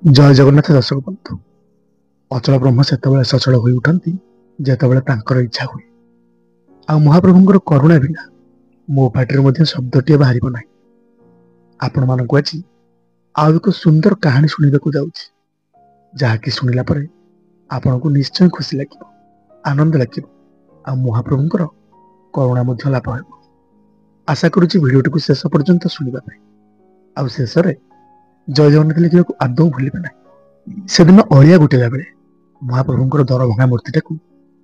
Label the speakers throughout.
Speaker 1: ଜୟ ଜଗନ୍ନାଥ ଦର୍ଶକ ବନ୍ଧୁ। ଅଚଳ ବ୍ରହ୍ମ ସେତେବେଳେ ସଚଳ ହୋଇ ଉଠନ୍ତି ଯେତେବେଳେ ତାଙ୍କର ଇଚ୍ଛା ହୁଏ। ଆଉ ମହାପ୍ରଭୁଙ୍କର କରୁଣା ବିନା ମୋ ପାଟିରେ ମଧ୍ୟ ଶବ୍ଦଟିଏ ବାହାରିବ ନାହିଁ। ଆପଣମାନଙ୍କୁ ଆଜି ଆଉ ଏକ ସୁନ୍ଦର କାହାଣୀ ଶୁଣିବାକୁ ଯାଉଛି, ଯାହାକି ଶୁଣିଲା ପରେ ଆପଣଙ୍କୁ ନିଶ୍ଚୟ ଖୁସି ଲାଗିବ, ଆନନ୍ଦ ଲାଗିବ, ଆଉ ମହାପ୍ରଭୁଙ୍କର କରୁଣା ମଧ୍ୟ ଲାଭ ହେବ। ଆଶା କରୁଛି ଭିଡ଼ିଓଟିକୁ ଶେଷ ପର୍ଯ୍ୟନ୍ତ ଶୁଣିବା ପାଇଁ। ଆଉ ଶେଷରେ ଜୟ ଜଗନ୍ନାଥ ଲେଖିବାକୁ ଆଦୌ ଭୁଲିବେ ନାହିଁ। ସେଦିନ ଅଳିଆ ଗୋଟେଇଲା ବେଳେ ମହାପ୍ରଭୁଙ୍କର ଦରଭଙ୍ଗା ମୂର୍ତ୍ତିଟାକୁ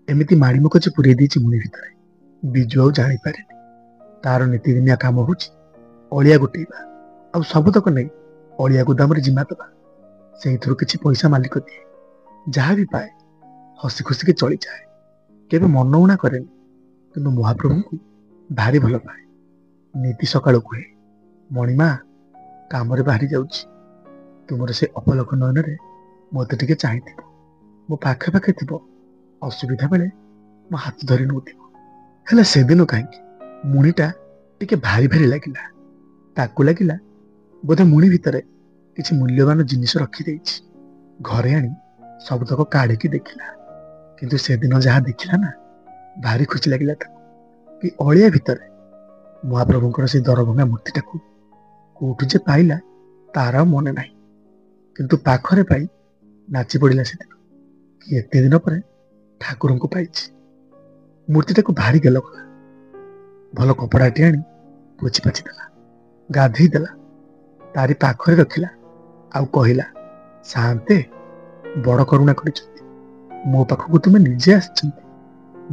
Speaker 1: ଏମିତି ମାଡ଼ିମୁଖ ପୁରେଇ ଦେଇଛି ମୁଣି ଭିତରେ। ବିଜୁ ଆଉ ଜାଣିପାରେନି ତାର ନୀତିଦିନିଆ କାମ ହଉଛି ଅଳିଆ ଗୋଟେଇବା, ଆଉ ସବୁତକ ନେଇ ଅଳିଆ ଗୋଦାମରେ ଜିମା ଦେବା। ସେଇଥିରୁ କିଛି ପଇସା ମାଲିକ ଦିଏ, ଯାହା ବି ପାଏ ହସି ଖୁସିକି ଚଳିଯାଏ, କେବେ ମନ ଉଣା କରେନି। କିନ୍ତୁ ମହାପ୍ରଭୁଙ୍କୁ ଭାରି ଭଲ ପାଏ। ନୀତି ସକାଳୁ କୁହେ, ମଣିମା କାମରେ ବାହାରି ଯାଉଛି, ତୁମର ସେ ଅପଲକ ନୟନରେ ମୋତେ ଟିକେ ଚାହିଁଥିବ, ମୋ ପାଖେ ପାଖେ ଥିବ, ଅସୁବିଧା ବେଳେ ମୋ ହାତ ଧରି ନେଉଥିବ। ହେଲେ ସେଦିନ କାହିଁକି ମୁଣିଟା ଟିକେ ଭାରି ଭାରି ଲାଗିଲା। ତାକୁ ଲାଗିଲା ବୋଧେ ମୁଣି ଭିତରେ କିଛି ମୂଲ୍ୟବାନ ଜିନିଷ ରଖିଦେଇଛି। ଘରେ ଆଣି ସବୁତକ କାଢିକି ଦେଖିଲା, କିନ୍ତୁ ସେଦିନ ଯାହା ଦେଖିଲା ନା, ଭାରି ଖୁସି ଲାଗିଲା ତାକୁ। କି ଅଳିଆ ଭିତରେ ମହାପ୍ରଭୁଙ୍କର ସେ ଦରଭଙ୍ଗା ମୂର୍ତ୍ତିଟାକୁ କୋଉଠୁ ଯେ ପାଇଲା ତାର ଆଉ ମନେ ନାହିଁ। କିନ୍ତୁ ପାଖରେ ପାଇ ନାଚି ପଡ଼ିଲା ସେଦିନ କି ଏତେ ଦିନ ପରେ ଠାକୁରଙ୍କୁ ପାଇଛି। ମୂର୍ତ୍ତିଟାକୁ ଭାରି ଗେଲ କଲା। ଭଲ କପଡ଼ାଟି ଆଣି ପୋଛି ପାଛି ଦେଲା, ଗାଧେଇ ଦେଲା, ତାରି ପାଖରେ ରଖିଲା, ଆଉ କହିଲା, ସାନ୍ତେ ବଡ଼ କରୁଣା କରିଛନ୍ତି, ମୋ ପାଖକୁ ତୁମେ ନିଜେ ଆସିଛନ୍ତି,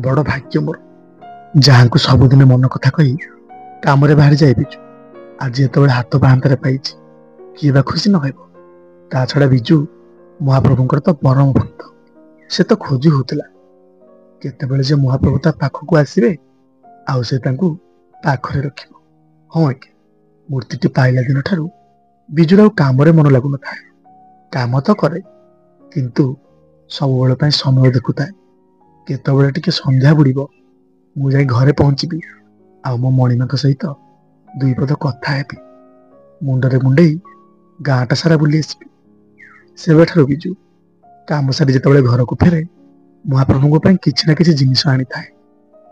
Speaker 1: ବଡ଼ ଭାଗ୍ୟ ମୋର। ଯାହାଙ୍କୁ ସବୁଦିନ ମନ କଥା କହି କାମରେ ବାହାରି ଯାଏ ବିଜୁ, ଆଜି ଯେତେବେଳେ ହାତ ପାହାନ୍ତାରେ ପାଇଛି, କିଏ ବା ଖୁସି ନ ହେବ। ତା ଛଡ଼ା ବିଜୁ ମହାପ୍ରଭୁଙ୍କର ତ ପରମ ଭକ୍ତ। ସେ ତ ଖୋଜି ହଉଥିଲା କେତେବେଳେ ଯେ ମହାପ୍ରଭୁ ତା ପାଖକୁ ଆସିବେ, ଆଉ ସେ ତାଙ୍କୁ ପାଖରେ ରଖିବ। ହଁ ଆଜ୍ଞା, ମୂର୍ତ୍ତିଟି ପାଇଲା ଦିନ ଠାରୁ ବିଜୁର ଆଉ କାମରେ ମନ ଲାଗୁନଥାଏ। କାମ ତ କରେ, କିନ୍ତୁ ସବୁବେଳେ ପାଇଁ ସମୟ ଦେଖୁଥାଏ। କେତେବେଳେ ଟିକେ ସନ୍ଧ୍ୟା ବୁଡ଼ିବ, ମୁଁ ଯାଇ ଘରେ ପହଞ୍ଚିବି, ଆଉ ମୋ ମଣିମାଙ୍କ ସହିତ ଦୁଇ ପଦ କଥା ହେବି, ମୁଣ୍ଡରେ ମୁଣ୍ଡେଇ ଗାଁଟା ସାରା ବୁଲି ଆସିବି। ସେବେଠାରୁ ବିଜୁ କାମ ସାରି ଯେତେବେଳେ ଘରକୁ ଫେରେ, ମହାପ୍ରଭୁଙ୍କ ପାଇଁ କିଛି ନା କିଛି ଜିନିଷ ଆଣିଥାଏ,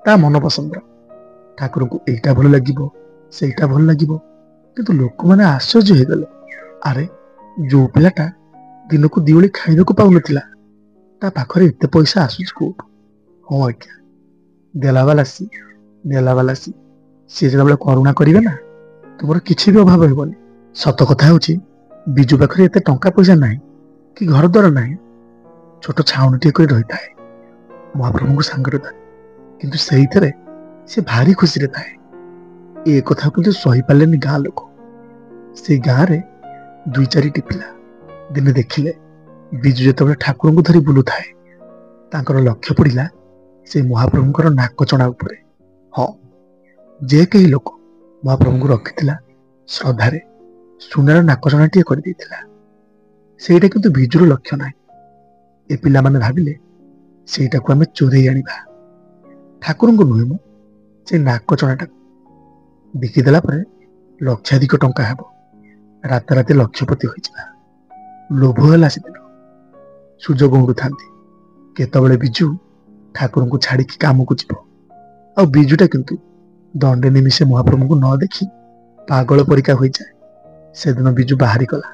Speaker 1: ତା ମନ ପସନ୍ଦର। ଠାକୁରଙ୍କୁ ଏଇଟା ଭଲ ଲାଗିବ, ସେଇଟା ଭଲ ଲାଗିବ। କିନ୍ତୁ ଲୋକମାନେ ଆଶ୍ଚର୍ଯ୍ୟ ହେଇଗଲେ, ଆରେ ଯୋଉ ପିଲାଟା ଦିନକୁ ଦିଓଳି ଖାଇବାକୁ ପାଉନଥିଲା, ତା ପାଖରେ ଏତେ ପଇସା ଆସୁଛି କୋଉଠୁ? ହଁ ଆଜ୍ଞା, ଦେଲାବାଲାସି ସିଏ ଯେତେବେଳେ କରୁଣା କରିବେ ନା, ତୁମର କିଛି ବି ଅଭାବ ହେବନି। ସତ କଥା ହେଉଛି, ବିଜୁ ପାଖରେ ଏତେ ଟଙ୍କା ପଇସା ନାହିଁ, କି ଘର ଦ୍ୱାର ନାହିଁ, ଛୋଟ ଛାଉଣିଟିଏ କରି ରହିଥାଏ ମହାପ୍ରଭୁଙ୍କୁ ସାଙ୍ଗରେ ଧରି। କିନ୍ତୁ ସେଇଥିରେ ସେ ଭାରି ଖୁସିରେ ଥାଏ। ଏ କଥାକୁ କିନ୍ତୁ ସହିପାରିଲେନି ଗାଁ ଲୋକ। ସେଇ ଗାଁରେ ଦୁଇ ଚାରିଟି ପିଲା ଦିନେ ଦେଖିଲେ ବିଜୁ ଯେତେବେଳେ ଠାକୁରଙ୍କୁ ଧରି ବୁଲୁଥାଏ, ତାଙ୍କର ଲକ୍ଷ୍ୟ ପଡ଼ିଲା ସେ ମହାପ୍ରଭୁଙ୍କର ନାକଚଣା ଉପରେ। ହଁ, ଯେ କେହି ଲୋକ ମହାପ୍ରଭୁଙ୍କୁ ରଖିଥିଲା ଶ୍ରଦ୍ଧାରେ, ସୁନାର ନାକଚଣାଟିଏ କରିଦେଇଥିଲା। ସେଇଟା କିନ୍ତୁ ବିଜୁର ଲକ୍ଷ୍ୟ ନାହିଁ। ଏ ପିଲାମାନେ ଭାବିଲେ ସେଇଟାକୁ ଆମେ ଚୋରେଇ ଆଣିବା। ଠାକୁରଙ୍କୁ ନୁହେଁ ମୁଁ, ସେ ନାକଚଣାଟାକୁ ବିକିଦେଲା ପରେ ଲକ୍ଷାଧିକ ଟଙ୍କା ହେବ, ରାତାରାତି ଲକ୍ଷପତି ହୋଇଯିବା। ଲୋଭ ହେଲା ସେଦିନ। ସୁଯୋଗ ଉଡୁଥାନ୍ତି କେତେବେଳେ ବିଜୁ ଠାକୁରଙ୍କୁ ଛାଡ଼ିକି କାମକୁ ଯିବ। ଆଉ ବିଜୁଟା କିନ୍ତୁ ଦଣ୍ଡେ ନିମିଷେ ମହାପ୍ରଭୁଙ୍କୁ ନ ଦେଖି ପାଗଳ ପରିକା ହୋଇଯାଏ। ସେଦିନ ବିଜୁ ବାହାରିଗଲା,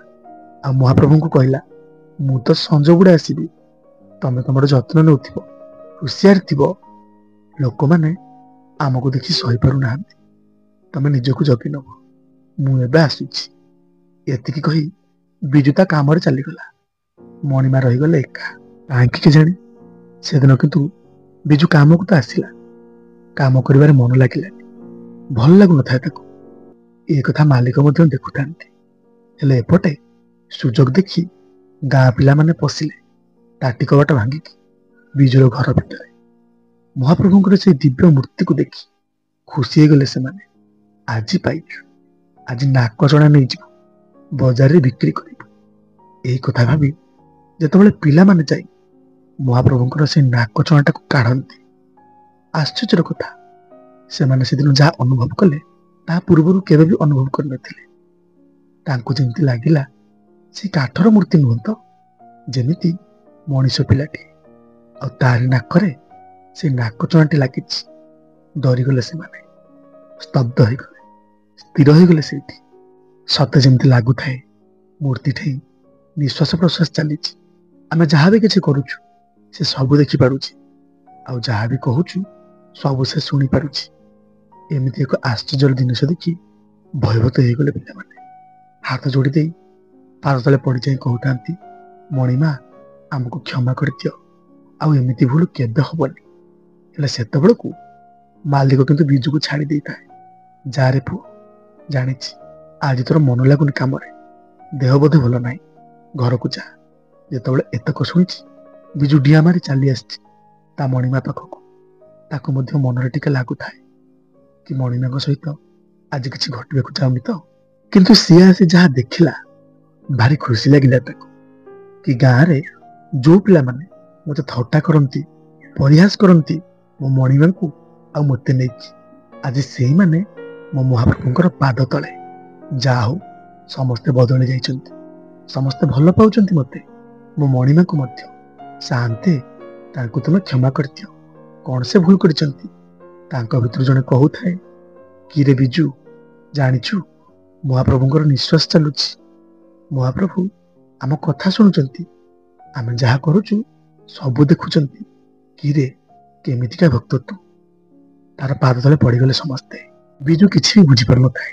Speaker 1: ଆଉ ମହାପ୍ରଭୁଙ୍କୁ କହିଲା, ମୁଁ ତ ସଞ୍ଜ ଗୁଡ଼େ ଆସିବି, ତମେ ତମର ଯତ୍ନ ନେଉଥିବ, ହୁସିଆର ଥିବ। ଲୋକମାନେ ଆମକୁ ଦେଖି ସହିପାରୁନାହାନ୍ତି, ତମେ ନିଜକୁ ଜଗି ନବ, ମୁଁ ଏବେ ଆସୁଛି। ଏତିକି କହି ବିଜୁ ତା କାମରେ ଚାଲିଗଲା। ମଣିମା ରହିଗଲେ ଏକା। କାହିଁକି କେଜାଣି ସେଦିନ କିନ୍ତୁ ବିଜୁ କାମକୁ ତ ଆସିଲା, କାମ କରିବାରେ ମନ ଲାଗିଲାନି, ଭଲ ଲାଗୁନଥାଏ ତାକୁ। ଏ କଥା ମାଲିକ ମଧ୍ୟ ଦେଖୁଥାନ୍ତି। ହେଲେ ଏପଟେ ସୁଯୋଗ ଦେଖି ଗାଁ ପିଲାମାନେ ପଶିଲେ ତାଟି କବାଟ ଭାଙ୍ଗିକି ବିଜୁର ଘର ଭିତରେ। ମହାପ୍ରଭୁଙ୍କର ସେଇ ଦିବ୍ୟ ମୂର୍ତ୍ତିକୁ ଦେଖି ଖୁସି ହେଇଗଲେ ସେମାନେ। ଆଜି ପାଇଛୁ, ଆଜି ନାକଚଣା ନେଇଯିବୁ, ବଜାରରେ ବିକ୍ରି କରିବୁ। ଏହି କଥା ଭାବି ଯେତେବେଳେ ପିଲାମାନେ ଯାଇ ମହାପ୍ରଭୁଙ୍କର ସେ ନାକଚଣାଟାକୁ କାଢ଼ନ୍ତି, ଆଶ୍ଚର୍ଯ୍ୟର କଥା, ସେମାନେ ସେଦିନ ଯାହା ଅନୁଭବ କଲେ ତାହା ପୂର୍ବରୁ କେବେ ବି ଅନୁଭବ କରିନଥିଲେ। ତାଙ୍କୁ ଯେମିତି ଲାଗିଲା ସେ କାଠର ମୂର୍ତ୍ତି ନୁହଁ ତ, ଯେମିତି ମଣିଷ ପିଲାଟି। ଆଉ ତାରି ନାକରେ ସେ ନାକଚଣାଟି ଲାଗିଛି। ଡରିଗଲେ ସେମାନେ, ସ୍ତବ୍ଧ ହେଇଗଲେ, ସ୍ଥିର ହେଇଗଲେ ସେଇଠି। ସତେ ଯେମିତି ଲାଗୁଥାଏ ମୂର୍ତ୍ତିଠି ନିଶ୍ୱାସ ପ୍ରଶ୍ୱାସ ଚାଲିଛି। ଆମେ ଯାହା ବି କିଛି କରୁଛୁ ସେ ସବୁ ଦେଖିପାରୁଛି, ଆଉ ଯାହା ବି କହୁଛୁ ସବୁ ସେ ଶୁଣିପାରୁଛି। ଏମିତି ଏକ ଆଶ୍ଚର୍ଯ୍ୟର ଜିନିଷ ଦେଖି ଭୟଭୀତ ହେଇଗଲେ ପିଲାମାନେ। ହାତ ଯୋଡ଼ି ଦେଇ ପାଦ ତଳେ ପଡ଼ିଯାଇ କହୁଥାନ୍ତି, ମଣିମା ଆମକୁ କ୍ଷମା କରିଦିଅ, ଆଉ ଏମିତି ଭୁଲ କେବେ ହବନି। ହେଲେ ସେତେବେଳକୁ ମାଲିକ କିନ୍ତୁ ବିଜୁକୁ ଛାଡ଼ି ଦେଇଥାଏ। ଯାରେ ପୁଅ, ଜାଣିଛି ଆଜି ତୋର ମନ ଲାଗୁନି କାମରେ, ଦେହ ବୋଧେ ଭଲ ନାହିଁ, ଘରକୁ ଯା। ଯେତେବେଳେ ଏତକ ଶୁଣିଛି ବିଜୁ ଡିଆ ମାରି ଚାଲି ଆସିଛି ତା ମଣିମା ପାଖକୁ। ତାକୁ ମଧ୍ୟ ମନରେ ଟିକେ ଲାଗୁଥାଏ କି ମଣିମାଙ୍କ ସହିତ ଆଜି କିଛି ଘଟିବାକୁ ଯାଉନି ତ। କିନ୍ତୁ ସିଏ ଆସି ଯାହା ଦେଖିଲା ଭାରି ଖୁସି ଲାଗିଲା ତାକୁ, କି ଗାଁରେ ଯୋଉ ପିଲାମାନେ ମୋତେ ଥଟ୍ଟା କରନ୍ତି, ପରିହାସ କରନ୍ତି ମୋ ମଣିମାଙ୍କୁ ଆଉ ମୋତେ ନେଇକି, ଆଜି ସେଇମାନେ ମୋ ମହାପ୍ରଭୁଙ୍କର ପାଦ ତଳେ। ଯାହା ହଉ ସମସ୍ତେ ବଦଳି ଯାଇଛନ୍ତି, ସମସ୍ତେ ଭଲ ପାଉଛନ୍ତି ମୋତେ, ମୋ ମଣିମାଙ୍କୁ ମଧ୍ୟ। ଶାନ୍ତେ ତାଙ୍କୁ ତୁମେ କ୍ଷମା କରିଦିଅ, କଣ ସେ ଭୁଲ କରିଛନ୍ତି? ତାଙ୍କ ଭିତରୁ ଜଣେ କହୁଥାଏ, କିରେ ବିଜୁ, ଜାଣିଛୁ ମହାପ୍ରଭୁଙ୍କର ନିଶ୍ୱାସ ଚାଲୁଛି। ମହାପ୍ରଭୁ ଆମ କଥା ଶୁଣୁଛନ୍ତି, ଆମେ ଯାହା କରୁଛୁ ସବୁ ଦେଖୁଛନ୍ତି। କିରେ କେମିତିକା ଭକ୍ତ ତୁ। ତାର ପାଦ ତଳେ ପଡ଼ିଗଲେ ସମସ୍ତେ। ବିଜୁ କିଛି ବି ବୁଝିପାରୁନଥାଏ।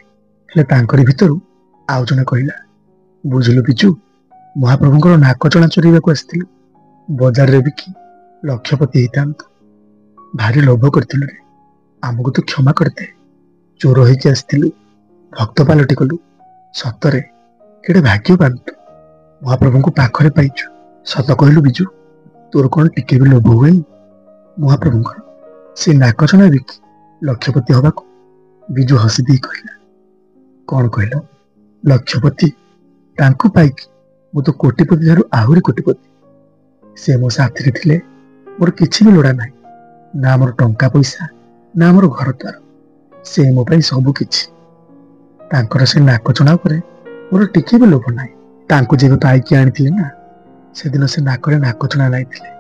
Speaker 1: ହେଲେ ତାଙ୍କରି ଭିତରୁ ଆଉ ଜଣେ କହିଲା, ବୁଝିଲୁ ବିଜୁ, ମହାପ୍ରଭୁଙ୍କର ନାକଚଣା ଚୋରେଇବାକୁ ଆସିଥିଲୁ। ବଜାରରେ ବିକି ଲକ୍ଷପତି ହେଇଥାନ୍ତୁ। ଭାରି ଲୋଭ କରିଥିଲୁ ରେ, ଆମକୁ ତୁ କ୍ଷମା କରିଦେ। ଚୋର ହେଇକି ଆସିଥିଲୁ, ଭକ୍ତ ପାଲଟି କଲୁ। ସତରେ କେଡ଼େ ଭାଗ୍ୟବାନ ତୁ, ମହାପ୍ରଭୁଙ୍କୁ ପାଖରେ ପାଇଛୁ। ସତ କହିଲୁ ବିଜୁ, ତୋର କଣ ଟିକେ ବି ଲୋଭ ହୁଏନି ମହାପ୍ରଭୁଙ୍କର ସେ ନାକଚଣା ବିକି ଲକ୍ଷପତି ହବାକୁ? ବିଜୁ ହସି ଦେଇ କହିଲା, କଣ କହିଲ ଲକ୍ଷପତି? ତାଙ୍କୁ ପାଇକି ମୁଁ ତ କୋଟିପତି ଠାରୁ ଆହୁରି କୋଟିପତି। ସେ ମୋ ସାଥିରେ ଥିଲେ ମୋର କିଛି ବି ଲୋଡ଼ା ନାହିଁ, ନା ମୋର ଟଙ୍କା ପଇସା, ନା ମୋର ଘର ଦ୍ୱାର। ସେ ମୋ ପାଇଁ ସବୁ କିଛି। ତାଙ୍କର ସେ ନାକଚଣା ଉପରେ ମୋର ଟିକେ ବି ଲୋଭ ନାହିଁ। ତାଙ୍କୁ ଯେବେ ପାଇକି ଆଣିଥିଲେ ନା, ସେଦିନ ସେ ନାକରେ ନାକଚଣା ଲାଗିଥିଲେ।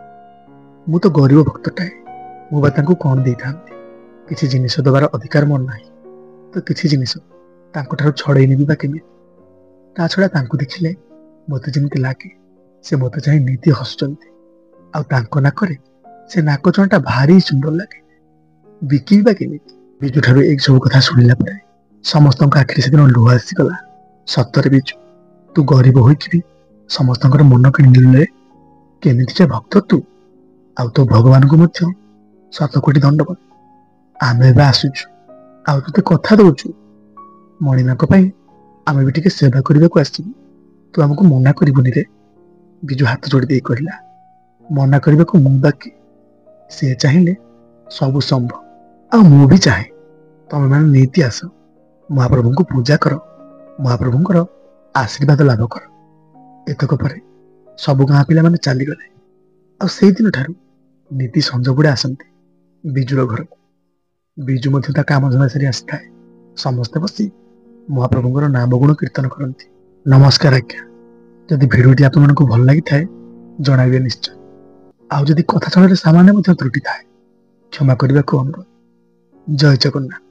Speaker 1: ମୁଁ ତ ଗରିବ ଭକ୍ତଟାଏ, ମୁଁ ବା ତାଙ୍କୁ କଣ ଦେଇଥାନ୍ତି? କିଛି ଜିନିଷ ଦେବାର ଅଧିକାର ମୋର ନାହିଁ, ତ କିଛି ଜିନିଷ ତାଙ୍କଠାରୁ ଛଡ଼େଇ ନେବି ବା କେମିତି? ତା ଛଡ଼ା ତାଙ୍କୁ ଦେଖିଲେ ମୋତେ ଯେମିତି ଲାଗେ ସେ ମୋତେ ଚାହିଁ ନୀତି ହସୁଛନ୍ତି, ଆଉ ତାଙ୍କ ନାକରେ ସେ ନାକଚଣାଟା ଭାରି ସୁନ୍ଦର ଲାଗେ। ବିକିବି ବା କେମିତି? ବିଜୁଠାରୁ ଏଇ ସବୁ କଥା ଶୁଣିଲା ପରେ ସମସ୍ତଙ୍କ ଆଖିରେ ସେଦିନ ଲୁହ ଆସିଗଲା। ସତରେ ବିଜୁ, ତୁ ଗରିବ ହୋଇକି ବି ସମସ୍ତଙ୍କର ମନ କିଣିନେଲେ। କେମିତିକା ଭକ୍ତ ତୁ, ଆଉ ତୋ ଭଗବାନଙ୍କୁ ମଧ୍ୟ ଶତକୋଟି ଦଣ୍ଡବତ। ଆମେ ଏବେ ଆସୁଛୁ, ଆଉ ତୋତେ କଥା ଦଉଛୁ ମଣିମାଙ୍କ ପାଇଁ ଆମେ ବି ଟିକେ ସେବା କରିବାକୁ ଆସିବୁ, ତୁ ଆମକୁ ମନା କରିବୁନି ରେ। ବିଜୁ ହାତ ଯୋଡ଼ି ଦେଇ କହିଲା, ମନା କରିବାକୁ ମୁଁ ବାକି? ସେ ଚାହିଁଲେ ସବୁ ସମ୍ଭବ, ଆଉ ମୁଁ ବି ଚାହେଁ ତମେମାନେ ନିତି ଆସ, ମହାପ୍ରଭୁଙ୍କୁ ପୂଜା କର, ମହାପ୍ରଭୁଙ୍କର ଆଶୀର୍ବାଦ ଲାଭ କର। ଏତକ ପରେ ସବୁ ଗାଁ ପିଲାମାନେ ଚାଲିଗଲେ। ଆଉ ସେଇଦିନ ଠାରୁ ନୀତି ସଞ୍ଜ ବୁଡ଼େ ଆସନ୍ତି ବିଜୁର ଘରକୁ। ବିଜୁ ମଧ୍ୟ ତା କାମ ଧନ୍ଦା ସାରି ଆସିଥାଏ। ସମସ୍ତେ ବସି ମହାପ୍ରଭୁଙ୍କର ନାମ ଗୁଣ କୀର୍ତ୍ତନ କରନ୍ତି। ନମସ୍କାର ଆଜ୍ଞା। ଯଦି ଭିଡ଼ିଓଟି ଆପଣମାନଙ୍କୁ ଭଲ ଲାଗିଥାଏ ଜଣାଇବେ ନିଶ୍ଚୟ। ଆଉ ଯଦି କଥା ଛଳରେ ସାମାନ୍ୟ ମଧ୍ୟ ତ୍ରୁଟି ଥାଏ କ୍ଷମା କରିବାକୁ ଅନୁରୋଧ। ଜୟ ଜଗନ୍ନାଥ।